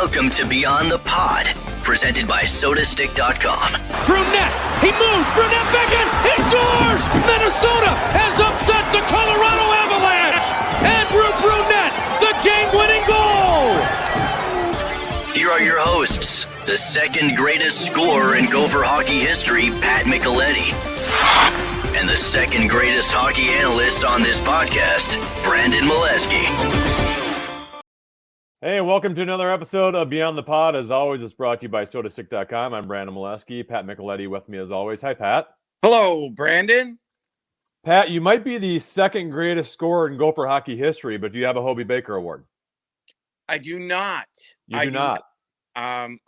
Welcome to Beyond the Pod, presented by SodaStick.com. Brunette, he moves, Brunette back in, he scores! Minnesota has upset the Colorado Avalanche! Andrew Brunette, the game-winning goal! Here are your hosts, the second greatest scorer in Gopher hockey history, Pat Micheletti, and the second greatest hockey analyst on this podcast, Brandon Mileski. Hey, welcome to another episode of Beyond the Pod. As always, it's brought to you by SodaStick.com. I'm Brandon Mileski. Pat Micheletti with me as always. Hi, Pat. Hello, Brandon. Pat, you might be the second greatest scorer in Gopher hockey history, but do you have a Hobey Baker Award? I do not. You do not.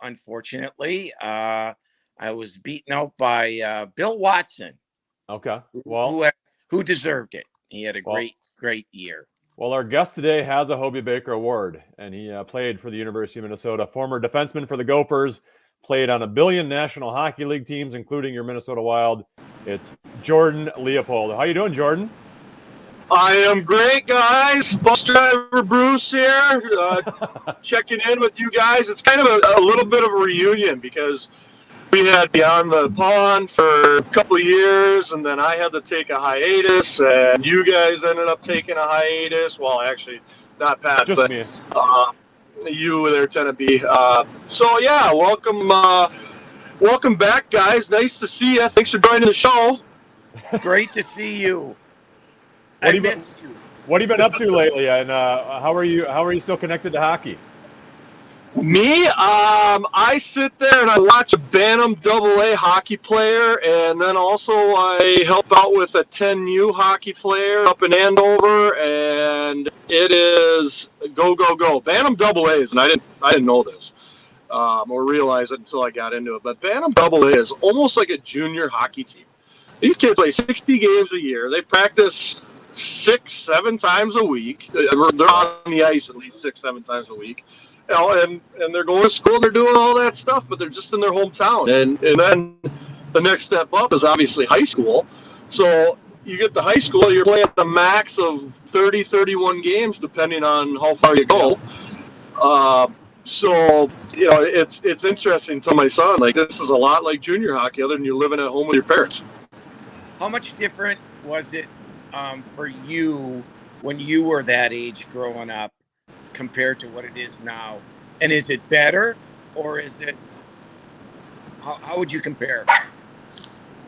Unfortunately, I was beaten out by Bill Watson. Okay. Well, who deserved it. He had a great year. Well, our guest today has a Hobey Baker Award, and he played for the University of Minnesota, former defenseman for the Gophers, played on a billion National Hockey League teams, including your Minnesota Wild. It's Jordan Leopold. How you doing, Jordan? I am great, guys. Bus driver Bruce here, checking in with you guys. It's kind of a little bit of a reunion because we had Beyond the Pond for a couple of years, and then I had to take a hiatus, and you guys ended up taking a hiatus. Well, actually, not Pat, just but me. You were there, Tennessee. So, yeah, welcome back, guys. Nice to see you. Thanks for joining the show. Great to see you. I miss you. What have you been up to lately, and how are you still connected to hockey? Me, I sit there and I watch a Bantam AA hockey player, and then also I help out with a 10U hockey player up in Andover, and it is go, go, go. Bantam AAs, and I didn't know this or realize it until I got into it, but Bantam AA is almost like a junior hockey team. These kids play 60 games a year. They practice 6-7 times a week. They're on the ice at least 6-7 times a week. You know, and they're going to school, they're doing all that stuff, but they're just in their hometown. And then the next step up is obviously high school. So you get to high school, you're playing the max of 30, 31 games, depending on how far you go. So, you know, it's interesting to my son. Like, this is a lot like junior hockey, other than you living at home with your parents. How much different was it for you when you were that age growing up compared to what it is now? And is it better, or is it, how would you compare?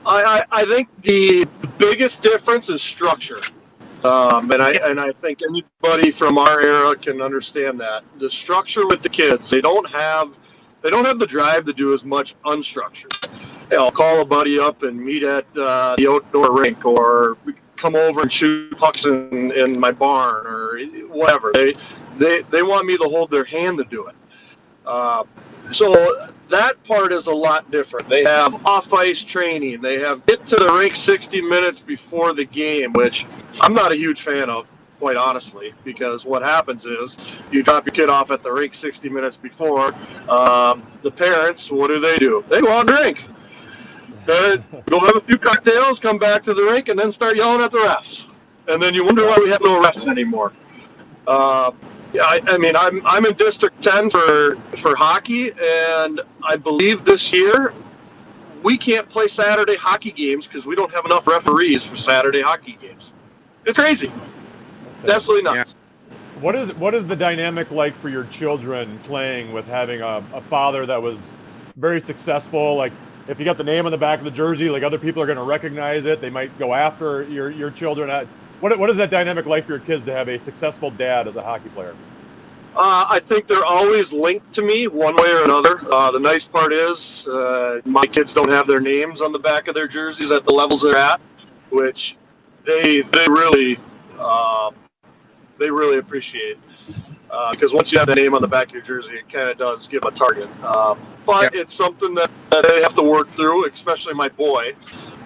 I think the biggest difference is structure. And I think anybody from our era can understand that. The structure with the kids, they don't have the drive to do as much unstructured. You know, I'll call a buddy up and meet at the outdoor rink, or come over and shoot pucks in my barn, or whatever. They want me to hold their hand to do it. So that part is a lot different. They have off-ice training. They have get to the rink 60 minutes before the game, which I'm not a huge fan of, quite honestly, because what happens is you drop your kid off at the rink 60 minutes before. The parents, what do? They go out and drink. They go have a few cocktails, come back to the rink, and then start yelling at the refs. And then you wonder why we have no refs anymore. I mean, I'm in District 10 for hockey, and I believe this year we can't play Saturday hockey games because we don't have enough referees for Saturday hockey games. It's crazy. It's absolutely nuts. Yeah. What is the dynamic like for your children playing with having a father that was very successful? Like, if you got the name on the back of the jersey, like, other people are going to recognize it. They might go after your children. What is that dynamic like for your kids to have a successful dad as a hockey player? I think they're always linked to me one way or another. The nice part is my kids don't have their names on the back of their jerseys at the levels they're at, which they really appreciate. Because once you have the name on the back of your jersey, it kind of does give a target. But It's something that they have to work through, especially my boy.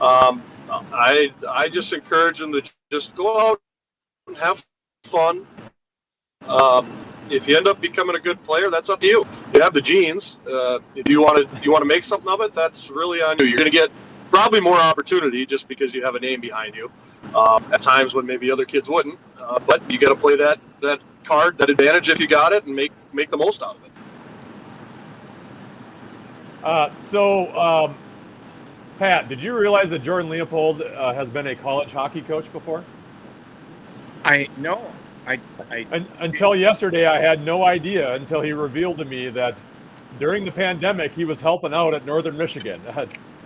I just encourage them to just go out and have fun. If you end up becoming a good player, that's up to you. You have the genes. If you want to make something of it, that's really on you. You're going to get probably more opportunity just because you have a name behind you. At times when maybe other kids wouldn't, but you got to play that card, that advantage if you got it, and make the most out of it. Pat, did you realize that Jordan Leopold has been a college hockey coach before? I know. Until yesterday, I had no idea until he revealed to me that during the pandemic, he was helping out at Northern Michigan.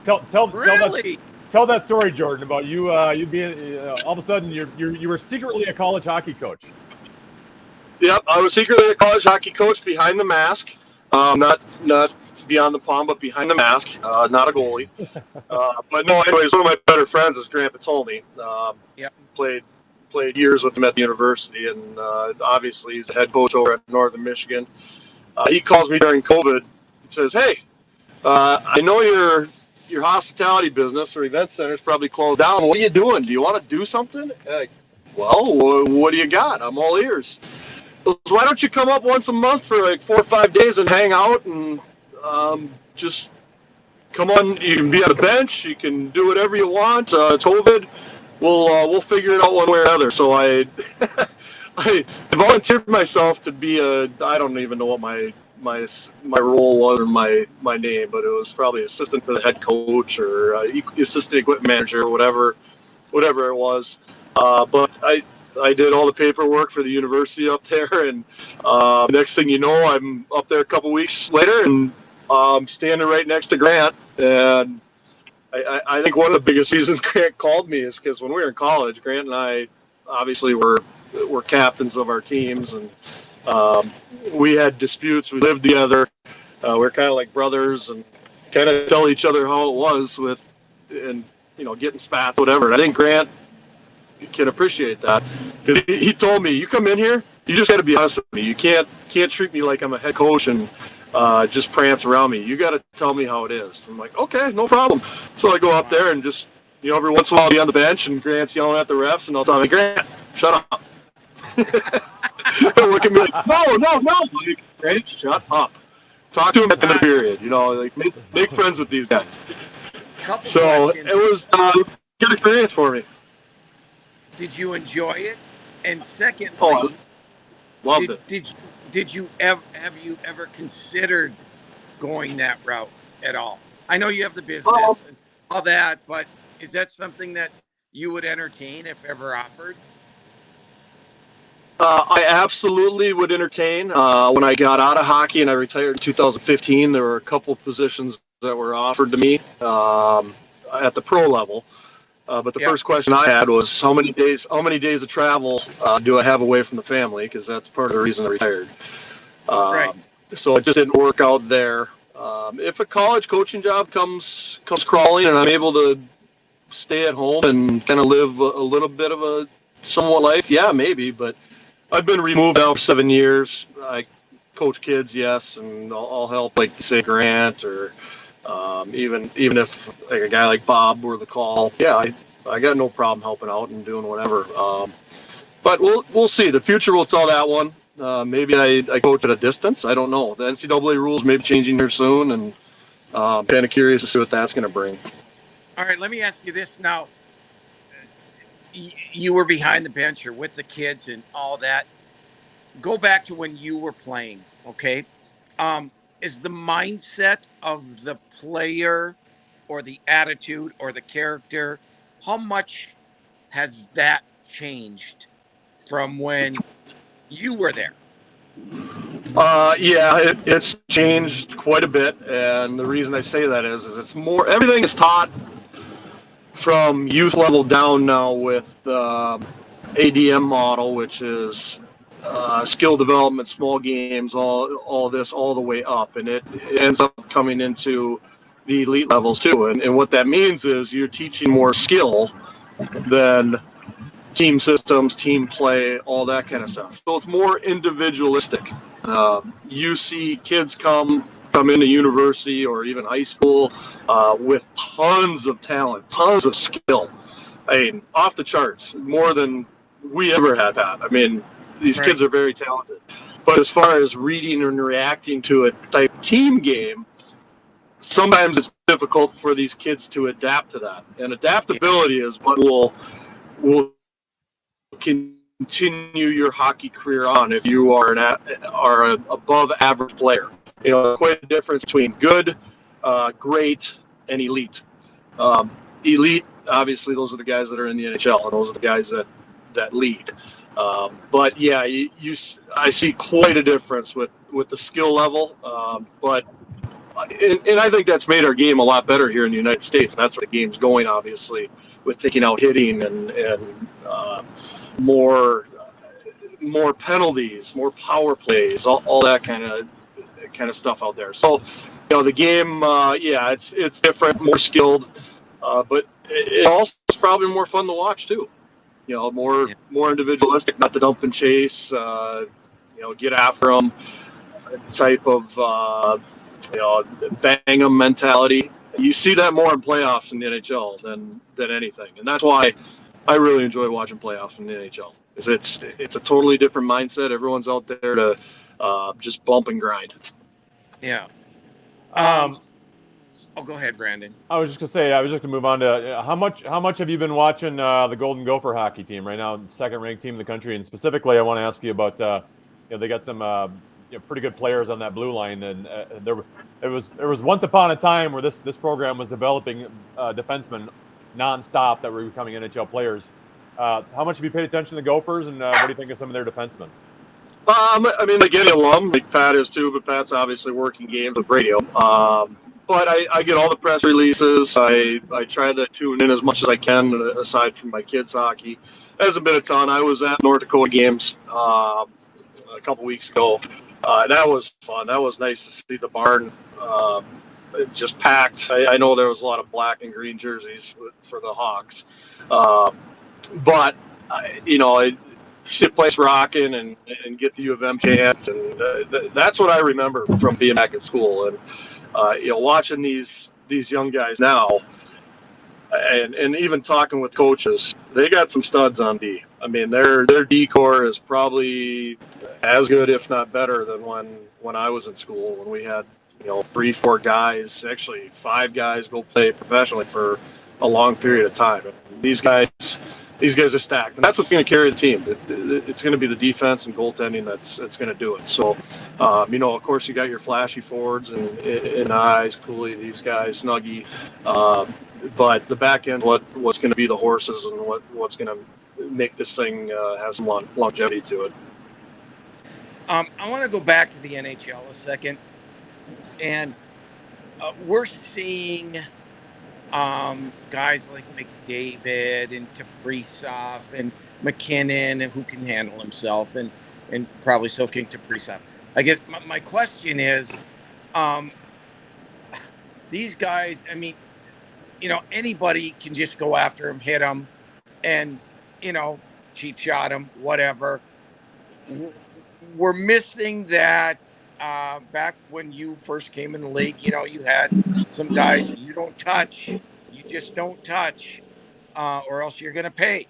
Really? Tell that story, Jordan, about you being all of a sudden you were secretly a college hockey coach. Yep, I was secretly a college hockey coach behind the mask, not beyond the palm, but behind the mask, not a goalie. But no, anyways, one of my better friends is Grant Patolny. Yep. Played years with him at the university, and obviously he's the head coach over at Northern Michigan. He calls me during COVID and says, "Hey, I know your hospitality business or event center is probably closed down. What are you doing? Do you want to do something?" Well, what do you got? I'm all ears. Why don't you come up once a month for like 4 or 5 days and hang out and just come on? You can be on the bench. You can do whatever you want. It's COVID. We'll figure it out one way or another. So I I volunteered myself to be I don't even know what my role was or my name, but it was probably assistant to the head coach or assistant equipment manager or whatever it was. But I did all the paperwork for the university up there, and next thing you know, I'm up there a couple weeks later, and standing right next to Grant. And I think one of the biggest reasons Grant called me is because when we were in college, Grant and I obviously were captains of our teams, and we had disputes. We lived together. We were kind of like brothers, and kind of tell each other how it was and getting spats, whatever. And I think Grant can appreciate that, because he told me, "You come in here, you just got to be honest with me. You can't treat me like I'm a head coach and just prance around me. You got to tell me how it is." I'm like, "Okay, no problem." So I go up there and just every once in a while I'll be on the bench and Grant's yelling at the refs, and I'll tell him, "Grant, shut up." They'll look at me like, no. Like, Grant, shut up. Talk to him at the end of the period. Like make friends with these guys. So questions. it was a good experience for me. Did you enjoy it? And secondly, loved it. Did you ever have you ever considered going that route at all? I know you have the business and all that, but is that something that you would entertain if ever offered? I absolutely would entertain. When I got out of hockey and I retired in 2015, there were a couple positions that were offered to me at the pro level. But the first question I had was, how many days of travel do I have away from the family? Because that's part of the reason I retired. Right. So it just didn't work out there. If a college coaching job comes crawling and I'm able to stay at home and kind of live a little bit of a somewhat life, yeah, maybe. But I've been removed now for 7 years. I coach kids, yes, and I'll help, like say Grant or even if like a guy like Bob were the call. Yeah, I got no problem helping out and doing whatever. But we'll see. The future will tell that one. Maybe I coach at a distance. I don't know. The NCAA rules may be changing here soon, and I'm kind of curious to see what that's going to bring. All right, let me ask you this now. You were behind the bench or with the kids and all that. Go back to when you were playing, okay? Is the mindset of the player or the attitude or the character, how much has that changed from when you were there? Yeah, it's changed quite a bit, and the reason I say that is it's more, everything is taught from youth level down now with the ADM model, which is skill development, small games, all this, all the way up, and it ends up coming into the elite levels too. And what that means is you're teaching more skill than team systems, team play, all that kind of stuff. So it's more individualistic. You see kids come into university or even high school with tons of talent, tons of skill. I mean, off the charts, more than we ever have had. I mean, these kids are very talented. But as far as reading and reacting to a type team game, sometimes it's difficult for these kids to adapt to that. And adaptability is what will continue your hockey career on if you are an above average player. Quite a difference between good, great, and elite. Elite, obviously, those are the guys that are in the NHL, and those are the guys that lead. But yeah, I see quite a difference with the skill level. But and I think that's made our game a lot better here in the United States. And that's where the game's going, obviously, with taking out hitting and more penalties, more power plays, all that kind of stuff out there. So, the game, it's different, more skilled, but it also is probably more fun to watch too. More individualistic, not the dump and chase, get after them type of, bang them mentality. You see that more in playoffs in the NHL than anything, and that's why I really enjoy watching playoffs in the NHL. It's a totally different mindset. Everyone's out there to just bump and grind. Yeah. Go ahead, Brandon. I was just gonna move on to how much have you been watching the Golden Gopher hockey team right now, second ranked team in the country, and specifically I want to ask you about they got some pretty good players on that blue line, and there was once upon a time where this program was developing defensemen nonstop that were becoming NHL players. So how much have you paid attention to the Gophers, and what do you think of some of their defensemen? I mean, they get alum, like Pat is too, but Pat's obviously working games with radio. But I get all the press releases. I try to tune in as much as I can, aside from my kids' hockey. Hasn't been a ton. I was at North Dakota games a couple weeks ago. That was fun. That was nice to see the barn just packed. I know there was a lot of black and green jerseys for the Hawks. But, see the place rocking and get the U of M chants. And that's what I remember from being back at school. And, watching these young guys now and even talking with coaches, they got some studs on D. I mean, their D core is probably as good, if not better, than when I was in school, when we had, 3-4 guys, actually 5 guys go play professionally for a long period of time. And these guys are stacked, and that's what's going to carry the team. It's going to be the defense and goaltending that's going to do it. So, of course, you got your flashy forwards and eyes, Cooley, these guys, Snuggie, but the back end, what's going to be the horses and what's going to make this thing have some longevity to it. I want to go back to the NHL a second, and we're seeing guys like McDavid and Kaprizov and McKinnon, who can handle himself, and probably so can Kaprizov. I guess my question is, these guys, I mean, anybody can just go after him, hit him, and, cheap shot him, whatever. We're missing that back when you first came in the league. You had some guys you don't touch. You just don't touch, or else you're going to pay.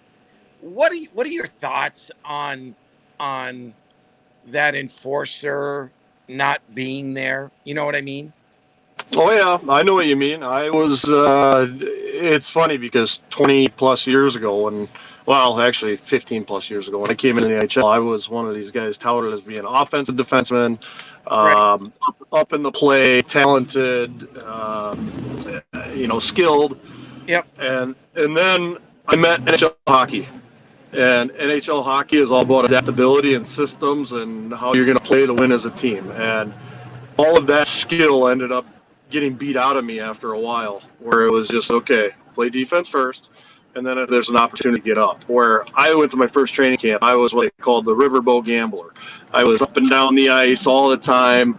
What are your thoughts on that enforcer not being there? You know what I mean? Oh yeah, I know what you mean. I was. It's funny because 20 plus years ago, actually 15 plus years ago, when I came into the NHL, I was one of these guys touted as being an offensive defenseman, up in the play, talented, skilled. Yep. And then I met NHL hockey. And NHL hockey is all about adaptability and systems and how you're going to play to win as a team. And all of that skill ended up getting beat out of me after a while, where it was just, okay, play defense first, and then if there's an opportunity to get up. Where I went to my first training camp, I was what they called the riverboat gambler. I was up and down the ice all the time.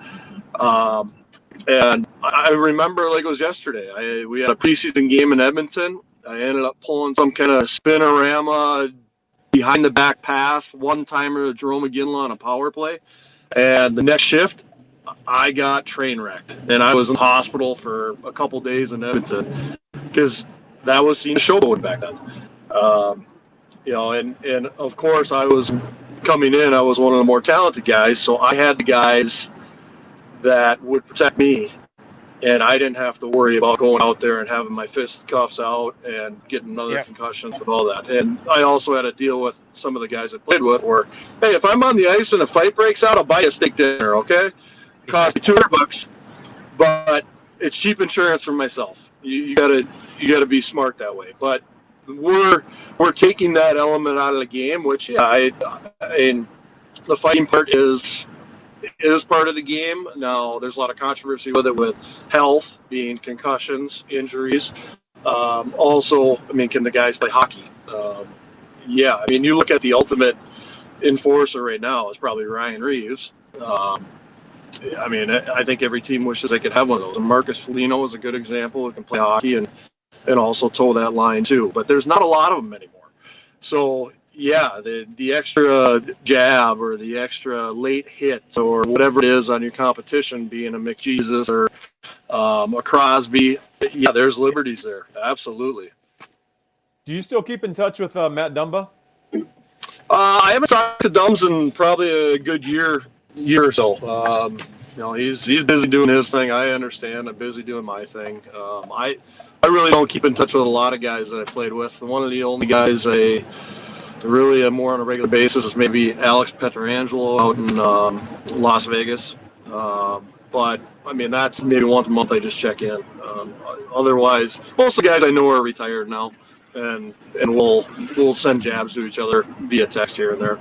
And I remember like it was yesterday. We had a preseason game in Edmonton. I ended up pulling some kind of spinorama behind the back pass, one-timer to Jerome McGinley on a power play. And the next shift, I got train wrecked. And I was in the hospital for a couple days in Edmonton because that was seen as showboating back then. And of course I was coming in, I was one of the more talented guys. So I had the guys that would protect me, and I didn't have to worry about going out there and having my fisticuffs out and getting other concussions and all that. And I also had to deal with some of the guys I played with where, hey, if I'm on the ice and a fight breaks out, I'll buy you a steak dinner, okay? It cost me $200, but it's cheap insurance for myself. You gotta be smart that way. But we're taking that element out of the game, which and the fighting part is part of the game. Now, there's a lot of controversy with it, with health being concussions, injuries. Also, I mean, can the guys play hockey? Yeah, I mean, you look at the ultimate enforcer right now is probably Ryan Reeves. I mean, I think every team wishes they could have one of those. And Marcus Foligno is a good example who can play hockey and also toe that line too. But there's not a lot of them anymore. So yeah, the extra jab or the extra late hit or whatever it is on your competition, being a McJesus or a Crosby, yeah, there's liberties there. Absolutely. Do you still keep in touch with Matt Dumba? I haven't talked to Dums in probably a good year or so. You know, he's busy doing his thing. I understand. I'm busy doing my thing. I really don't keep in touch with a lot of guys that I played with. One of the only guys I really am more on a regular basis is maybe Alex Petrangelo out in Las Vegas. But I mean, that's maybe once a month I just check in. Otherwise, most of the guys I know are retired now, and we'll send jabs to each other via text here and there.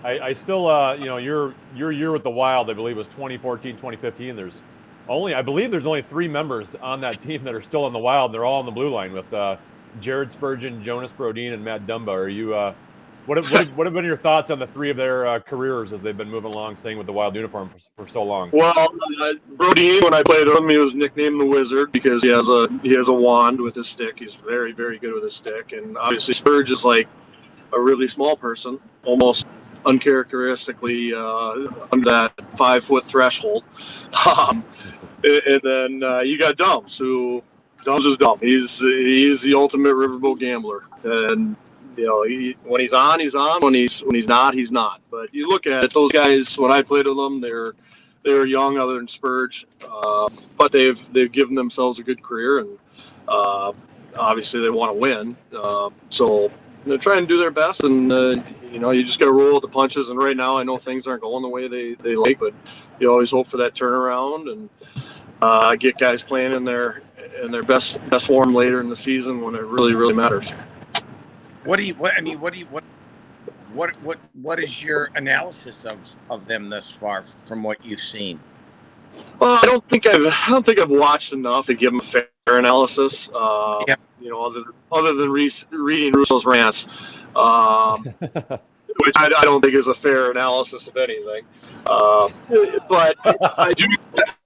I still, you know, your year with the Wild, I believe, was 2014, 2015. I believe there's only 3 members on that team that are still in the Wild. They're all on the blue line with Jared Spurgeon, Jonas Brodin, and Matt Dumba. Are you? What have been your thoughts on the 3 of their careers as they've been moving along, staying with the Wild uniform for so long? Well, Brodin, when I played him, he was nicknamed the Wizard because he has a wand with his stick. He's very, very good with his stick, and obviously Spurge is like a really small person, almost uncharacteristically under that 5-foot threshold. And then you got Dums, who Dums is dumb. He's the ultimate riverboat gambler, and you know, when he's on, he's on. When he's not, he's not. But you look at it, those guys. When I played with them, they were young, other than Spurge, but they've given themselves a good career, and obviously they want to win. So they're trying to do their best, and you know, you just got to roll with the punches. And right now, I know things aren't going the way they like, but you always hope for that turnaround and get guys playing in their best form later in the season when it really matters. What is your analysis of them thus far from what you've seen? Well, I don't think I've watched enough to give them a fair analysis. Yeah. You know, other than reading Russo's rants, which I don't think is a fair analysis of anything. But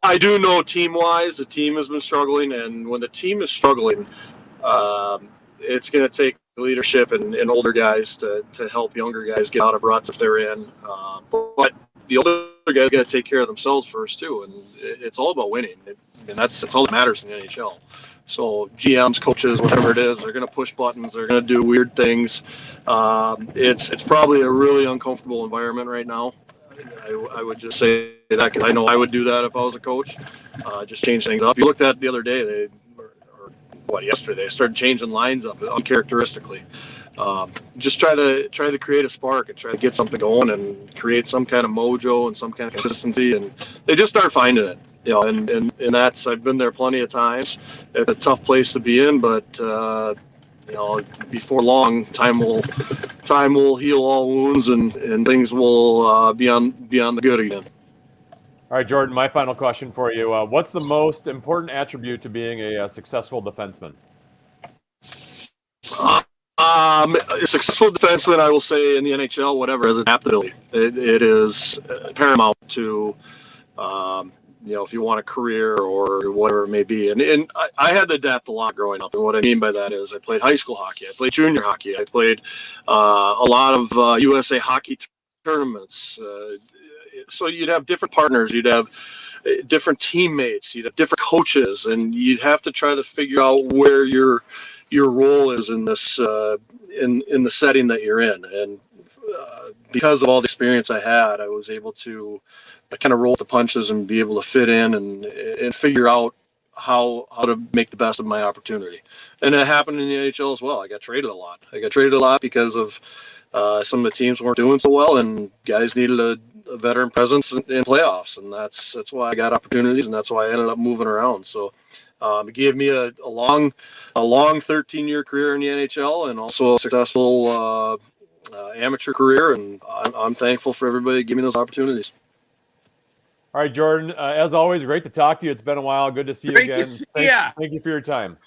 I do know team-wise, the team has been struggling, and when the team is struggling, it's going to take leadership and older guys to help younger guys get out of ruts if they're in. But the older guys got to take care of themselves first too, and it's all about winning. That's all that matters in the NHL. So GMs, coaches, whatever it is, they're going to push buttons. They're going to do weird things. It's probably a really uncomfortable environment right now. I would just say that because I know I would do that if I was a coach. Just change things up. You looked at it the other day. Yesterday they started changing lines up uncharacteristically. Just try to create a spark and try to get something going and create some kind of mojo and some kind of consistency, and they just start finding it. You know, and that's, I've been there plenty of times. It's a tough place to be in, but you know, before long, time will heal all wounds, and things will be on the good again. All right, Jordan, my final question for you. What's the most important attribute to being a successful defenseman? A successful defenseman, I will say, in the NHL, whatever, is adaptability. It is paramount to, you know, if you want a career or whatever it may be. And I had to adapt a lot growing up. And what I mean by that is I played high school hockey. I played junior hockey. I played a lot of USA hockey tournaments. So you'd have different partners. You'd have different teammates. You'd have different coaches. And you'd have to try to figure out where your role is in this in the setting that you're in. And because of all the experience I had, I was able to kind of roll the punches and be able to fit in and figure out how to make the best of my opportunity. And that happened in the NHL as well. I got traded a lot because of some of the teams weren't doing so well, and guys needed a veteran presence in playoffs, and that's why I got opportunities, and that's why I ended up moving around. So it gave me a long 13-year career in the NHL, and also a successful amateur career, and I'm thankful for everybody giving me those opportunities. All right, Jordan, as always, great to talk to you. It's been a while. Good to see you Great again. to see ya. Thank you for your time.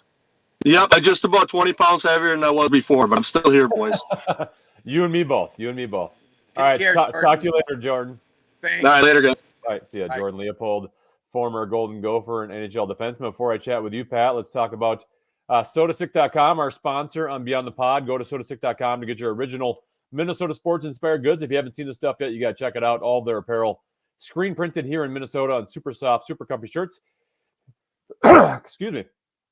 Yep, I'm just about 20 pounds heavier than I was before, but I'm still here, boys. You and me both. All right, care, talk Jordan. to you later, Jordan. Thanks. All right, later, guys. All right, see ya. Bye. Jordan Leopold, former Golden Gopher and NHL defenseman. Before I chat with you, Pat, let's talk about SodaStick.com, our sponsor on Beyond the Pod. Go to SodaStick.com to get your original Minnesota sports-inspired goods. If you haven't seen the stuff yet, you got to check it out. All their apparel screen printed here in Minnesota on super soft, super comfy shirts. Excuse me.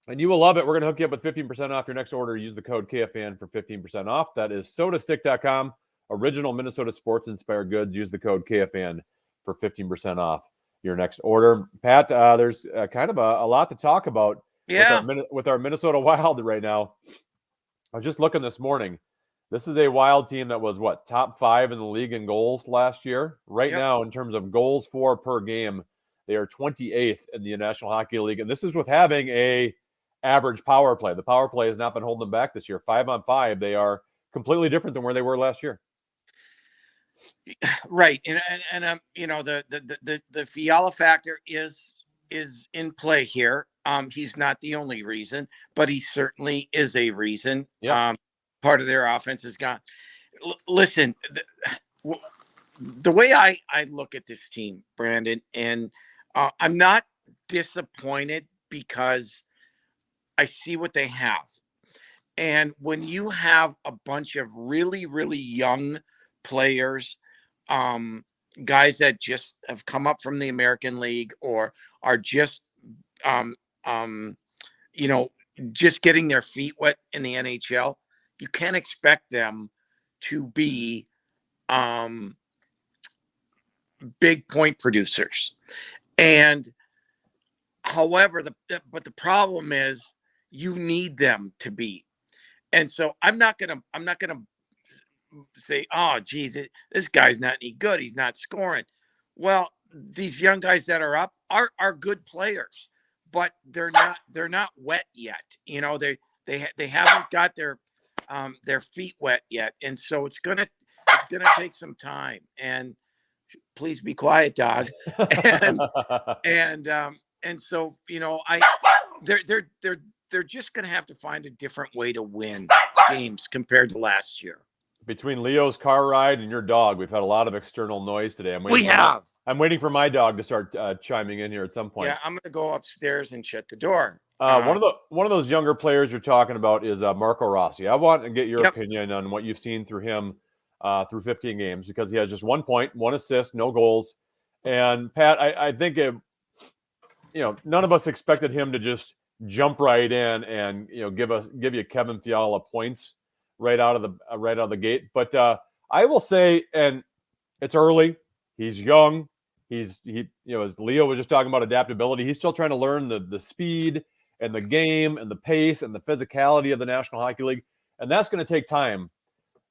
And you will love it. We're going to hook you up with 15% off your next order. Use the code KFN for 15% off. That is SodaStick.com. Original Minnesota sports-inspired goods. Use the code KFN for 15% off your next order. Pat, there's kind of a lot to talk about with our Minnesota Wild right now. I was just looking this morning. This is a Wild team that was, top 5 in the league in goals last year. Right now, in terms of goals for per game, they are 28th in the National Hockey League. And this is with having a average power play. The power play has not been holding them back this year. 5-on-5, they are completely different than where they were last year. Right. And the Fiala factor is in play here. He's not the only reason, but he certainly is a reason. Yep. Part of their offense is gone. Listen, the way I look at this team, Brandon, and I'm not disappointed because I see what they have. And when you have a bunch of really, really young players, guys that just have come up from the American League or are just, just getting their feet wet in the NHL, you can't expect them to be big point producers. And however, but the problem is you need them to be. And so I'm not gonna say, oh, geez, this guy's not any good. He's not scoring. Well, these young guys that are up are good players, but they're not wet yet. They haven't got their feet wet yet, and so it's gonna take some time. And please be quiet, dog. And so they're just gonna have to find a different way to win games compared to last year. Between Leo's car ride and your dog, we've had a lot of external noise today. I'm waiting for my dog to start chiming in here at some point. Yeah, I'm going to go upstairs and shut the door. One of those younger players you're talking about is Marco Rossi. I want to get your opinion on what you've seen through him through 15 games, because he has just 1 point, 1 assist, no goals. And Pat, I think none of us expected him to just jump right in and give you Kevin Fiala points right out of the gate. But I will say, and it's early, he's young, as Leo was just talking about adaptability, he's still trying to learn the speed and the game and the pace and the physicality of the National Hockey League, and that's going to take time.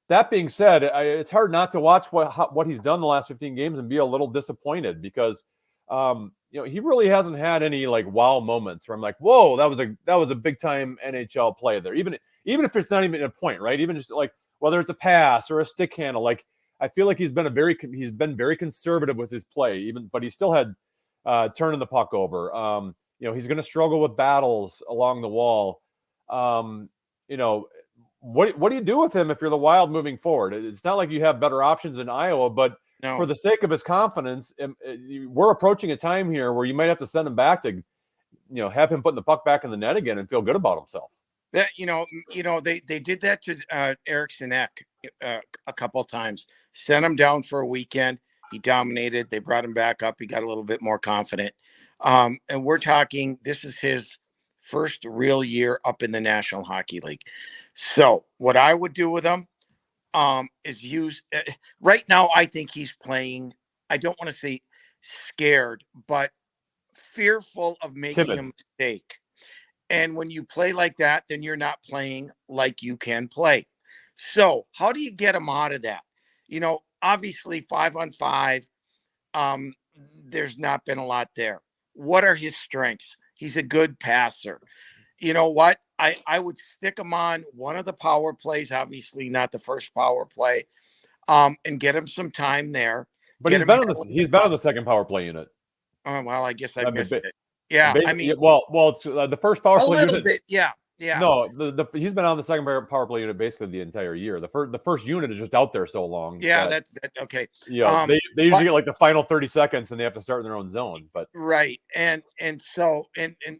That being said, it's hard not to watch what he's done the last 15 games and be a little disappointed, because he really hasn't had any wow moments where I'm like, whoa, that was a big time NHL play there. Even if it's not even a point, right? Even just whether it's a pass or a stick handle, I feel like he's been very conservative with his play, but he still had turning the puck over. He's going to struggle with battles along the wall. What do you do with him if you're the Wild moving forward? It's not like you have better options in Iowa, but for the sake of his confidence, we're approaching a time here where you might have to send him back to, have him putting the puck back in the net again and feel good about himself. That they did that to Eric Sinek a couple of times. Sent him down for a weekend. He dominated. They brought him back up. He got a little bit more confident. And we're talking, this is his first real year up in the National Hockey League. So what I would do with him is use right now. I think he's playing. I don't want to say scared, but fearful of making a mistake. And when you play like that, then you're not playing like you can play. So how do you get him out of that? Obviously 5-on-5, there's not been a lot there. What are his strengths? He's a good passer. You know what? I would stick him on one of the power plays, obviously not the first power play, and get him some time there. But Get him in there he's been on the second power play unit. Oh, well, I guess I I mean, missed it. Yeah, I mean, well, it's the first power a play little unit. bit. Yeah, yeah. No, he's been on the second power play unit basically the entire year. The first unit is just out there so long. Yeah, that's okay. Yeah, they usually get like the final 30 seconds and they have to start in their own zone. But right, and so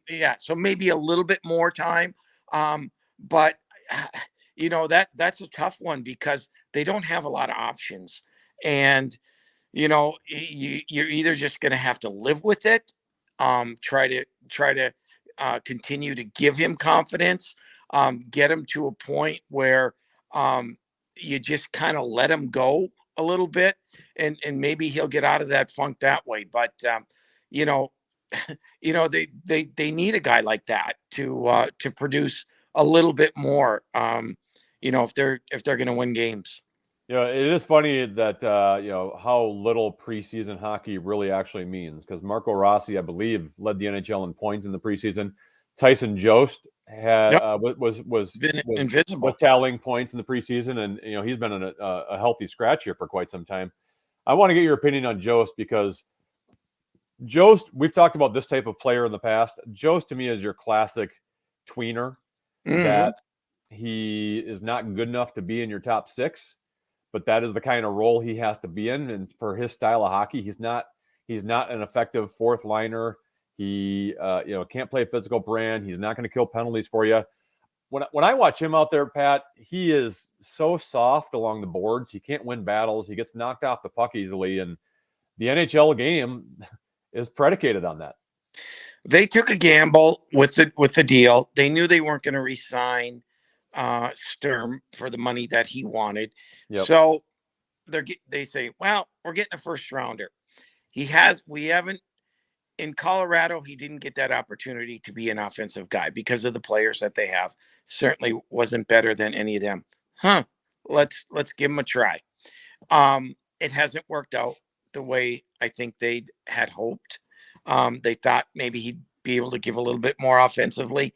yeah, so maybe a little bit more time. But that's a tough one because they don't have a lot of options, and you're either just going to have to live with it, try to continue to give him confidence, get him to a point where you just kind of let him go a little bit, and maybe he'll get out of that funk that way. But you know, they need a guy like that to produce a little bit more. If they're going to win games. Yeah, it is funny that how little preseason hockey really actually means, because Marco Rossi, I believe, led the NHL in points in the preseason. Tyson Jost had was invisible, was tallying points in the preseason, and he's been in a healthy scratch here for quite some time. I want to get your opinion on Jost, because Jost, we've talked about this type of player in the past. Jost to me is your classic tweener, that he is not good enough to be in your top six, but that is the kind of role he has to be in. And for his style of hockey, he's not an effective fourth liner. He can't play a physical brand. He's not going to kill penalties for you. When I watch him out there, Pat, he is so soft along the boards. He can't win battles. He gets knocked off the puck easily, and the NHL game is predicated on that. They took a gamble with the deal. They knew they weren't going to re-sign Sturm for the money that he wanted. Yep. So they say, well, we're getting a first rounder. In Colorado, he didn't get that opportunity to be an offensive guy because of the players that they have. Certainly wasn't better than any of them. Let's give him a try. It hasn't worked out the way I think they had hoped. They thought maybe he'd be able to give a little bit more offensively.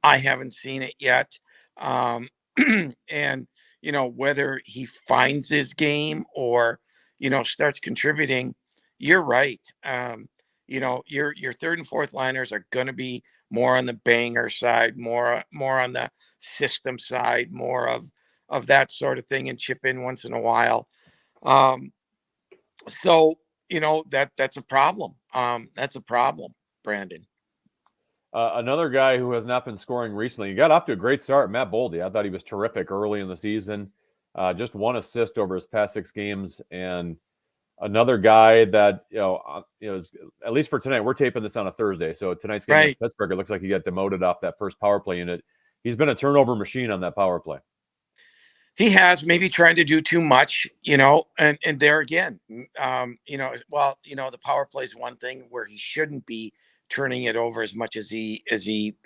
I haven't seen it yet. And whether he finds his game or starts contributing, you're right. Your third and fourth liners are going to be more on the banger side, more on the system side, more of that sort of thing, and chip in once in a while. So that's a problem. That's a problem, Brandon. Another guy who has not been scoring recently, he got off to a great start, Matt Boldy. I thought he was terrific early in the season. Just one assist over his past 6 games, and another guy that is, at least for tonight, we're taping this on a Thursday, so tonight's game against Pittsburgh, it looks like he got demoted off that first power play unit. He's been a turnover machine on that power play. He has, maybe trying to do too much, and there again, the power play is one thing where he shouldn't be turning it over as much as he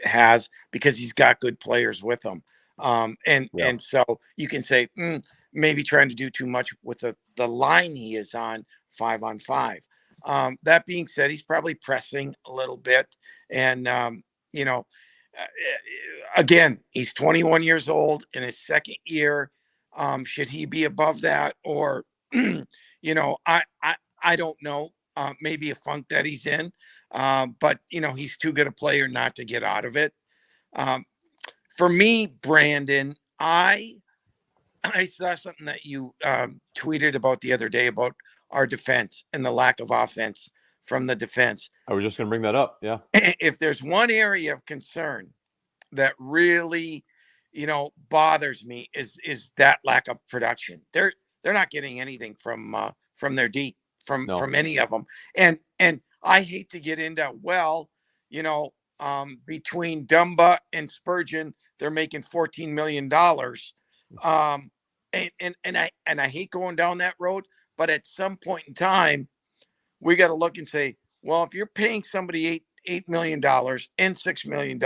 has, because he's got good players with him. And so you can say maybe trying to do too much with the line he is on 5-on-5. That being said, he's probably pressing a little bit, and again, he's 21 years old in his second year. Should he be above that, or I don't know. Maybe a funk that he's in, but he's too good a player not to get out of it. For me, Brandon, I saw something that you tweeted about the other day about our defense and the lack of offense from the defense. I was just going to bring that up. Yeah. If there's one area of concern that really, bothers me is that lack of production. They're not getting anything from their D, from any of them. And I hate to get into, between Dumba and Spurgeon, they're making $14 million. And I hate going down that road, but at some point in time, we got to look and say, well, if you're paying somebody $8 million and $6 million,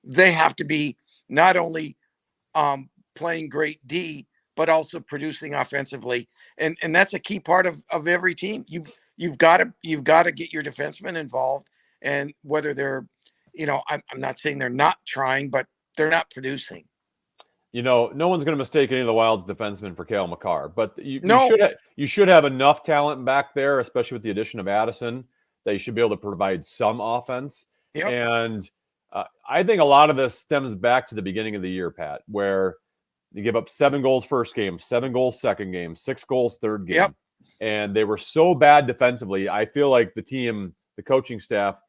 they have to be not only playing great D, but also producing offensively. And that's a key part of every team. You've got to get your defensemen involved. And whether they're, I'm not saying they're not trying, but they're not producing. No one's going to mistake any of the Wild's defensemen for Cale Makar, but No. you should have enough talent back there, especially with the addition of Addison, that you should be able to provide some offense. Yep. And I think a lot of this stems back to the beginning of the year, Pat, where you give up 7 goals first game, 7 goals second game, 6 goals third game. Yep. And they were so bad defensively. I feel like the coaching staff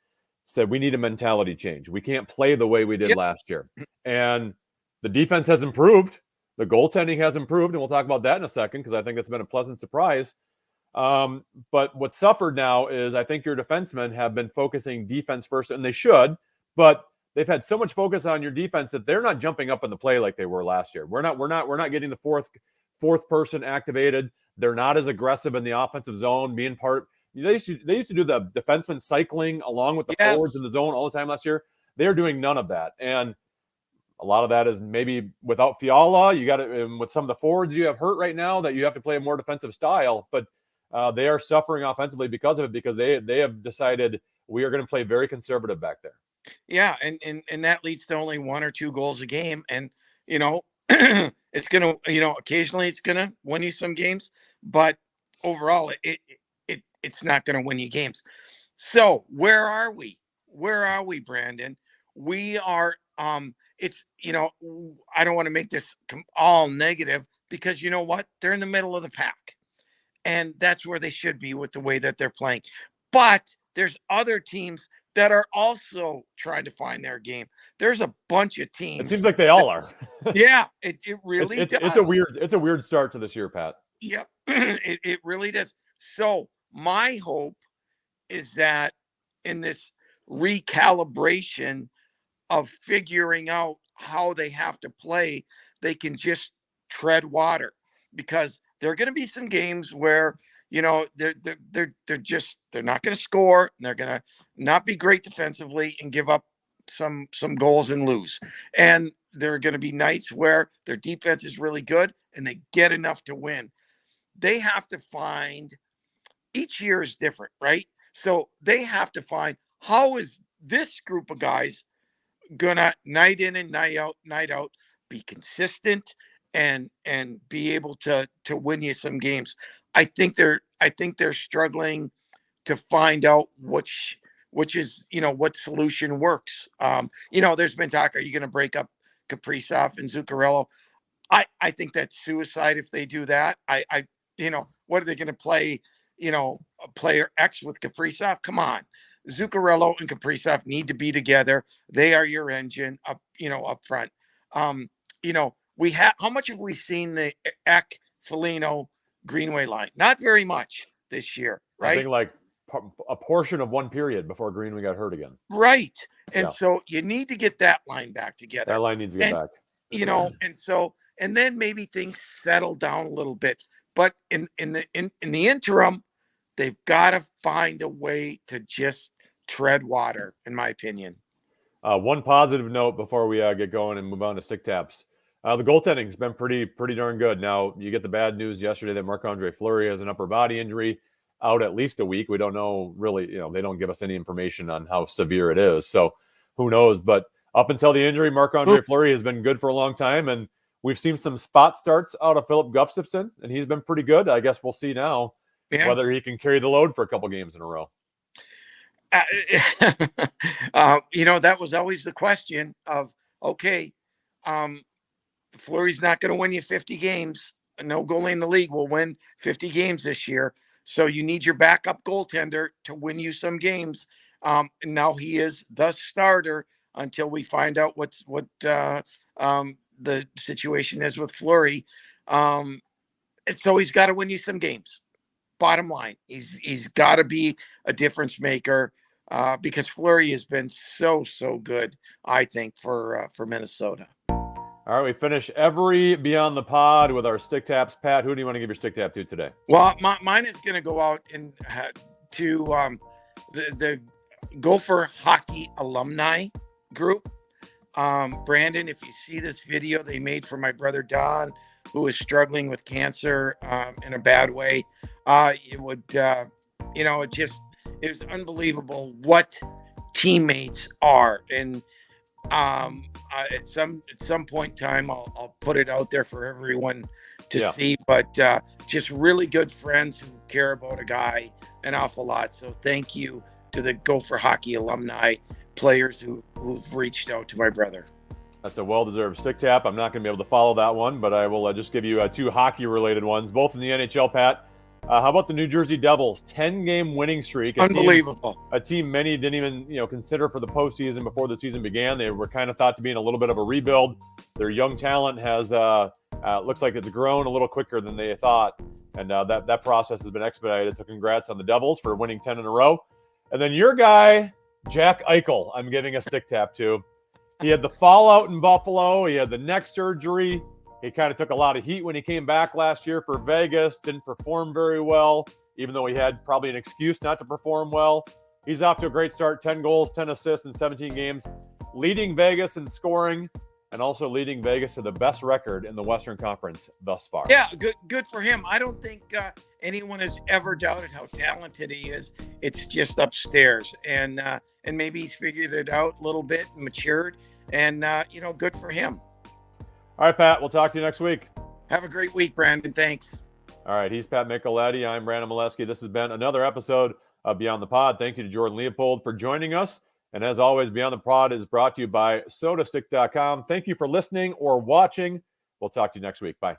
said, we need a mentality change. We can't play the way we did last year. And the defense has improved. The goaltending has improved, and we'll talk about that in a second because I think that's been a pleasant surprise. But what suffered now is I think your defensemen have been focusing defense first, and they should, but they've had so much focus on your defense that they're not jumping up in the play like they were last year. We're not getting the fourth person activated. They're not as aggressive in the offensive zone, being part. They used to do the defenseman cycling along with the forwards in the zone all the time last year. They're doing none of that, and a lot of that is maybe without Fiala. You got to, with some of the forwards you have hurt right now, that you have to play a more defensive style. But they are suffering offensively because of it, because they have decided we are going to play very conservative back there. Yeah, and that leads to only 1 or 2 goals a game, and it's gonna, occasionally it's gonna win you some games, but overall it's not gonna win you games. So where are we? Where are we, Brandon? We are. It's, I don't want to make this all negative because you know what? They're in the middle of the pack, and that's where they should be with the way that they're playing. But there's other teams that are also trying to find their game. There's a bunch of teams. It seems like they all are. Yeah, it really does. It's a weird start to this year, Pat. Yep, it really does. So my hope is that in this recalibration of figuring out how they have to play, they can just tread water, because there are going to be some games where they're not going to score, and they're going to not be great defensively and give up some goals and lose. And there are going to be nights where their defense is really good and they get enough to win. They have to find, each year is different, right? So they have to find, how is this group of guys gonna night in and night out be consistent and be able to win you some games. I think they're struggling to find out which is, what solution works. There's been talk, are you going to break up Kaprizov and Zuccarello? I think that's suicide if they do that. What are they going to play, player X with Kaprizov? Come on. Zuccarello and Kaprizov need to be together. They are your engine up front. We have, how much have we seen the Eck, Foligno, Greenway line? Not very much this year, right? I think like a portion of one period before Greenway got hurt again. Right. And so you need to get that line back together. That line needs to get back. And then maybe things settle down a little bit. But in the interim, they've got to find a way to just tread water, in my opinion. One positive note before we get going and move on to stick taps. The goaltending's been pretty darn good. Now, you get the bad news yesterday that Marc-Andre Fleury has an upper body injury, out at least a week. We don't know really, they don't give us any information on how severe it is. So who knows? But up until the injury, Marc-Andre Fleury has been good for a long time. And we've seen some spot starts out of Philip Gustafsson, and he's been pretty good. I guess we'll see now whether he can carry the load for a couple games in a row. That was always the question of, okay, Fleury's not going to win you 50 games. No goalie in the league will win 50 games this year. So you need your backup goaltender to win you some games. And now he is the starter until we find out what the situation is with Fleury. And so he's got to win you some games. Bottom line, he's got to be a difference maker because Fleury has been so good, I think, for Minnesota. All right, we finish every Beyond the Pod with our stick taps. Pat, who do you want to give your stick tap to today? Well, mine is going to go out to the Gopher hockey alumni group. Brandon, if you see this video they made for my brother Don, who is struggling with cancer in a bad way, it would, it was unbelievable what teammates are. And at some point in time, I'll put it out there for everyone to see. But just really good friends who care about a guy an awful lot. So thank you to the Gopher hockey alumni players who've reached out to my brother. That's a well-deserved stick tap. I'm not going to be able to follow that one, but I will just give you two hockey-related ones, both in the NHL, Pat. How about the New Jersey Devils? 10-game winning streak. Unbelievable. A team many didn't even consider for the postseason before the season began. They were kind of thought to be in a little bit of a rebuild. Their young talent has looks like it's grown a little quicker than they thought, and that process has been expedited. So congrats on the Devils for winning 10 in a row. And then your guy, Jack Eichel, I'm giving a stick tap to. He had the fallout in Buffalo. He had the neck surgery. He kind of took a lot of heat when he came back last year for Vegas. Didn't perform very well, even though he had probably an excuse not to perform well. He's off to a great start. 10 goals, 10 assists in 17 games, leading Vegas in scoring and also leading Vegas to the best record in the Western Conference thus far. Yeah, good for him. I don't think anyone has ever doubted how talented he is. It's just upstairs. And maybe he's figured it out a little bit, matured, and, good for him. All right, Pat, we'll talk to you next week. Have a great week, Brandon. Thanks. All right, he's Pat Micheletti. I'm Brandon Mileski. This has been another episode of Beyond the Pod. Thank you to Jordan Leopold for joining us. And as always, Beyond the Pod is brought to you by sodastick.com. Thank you for listening or watching. We'll talk to you next week. Bye.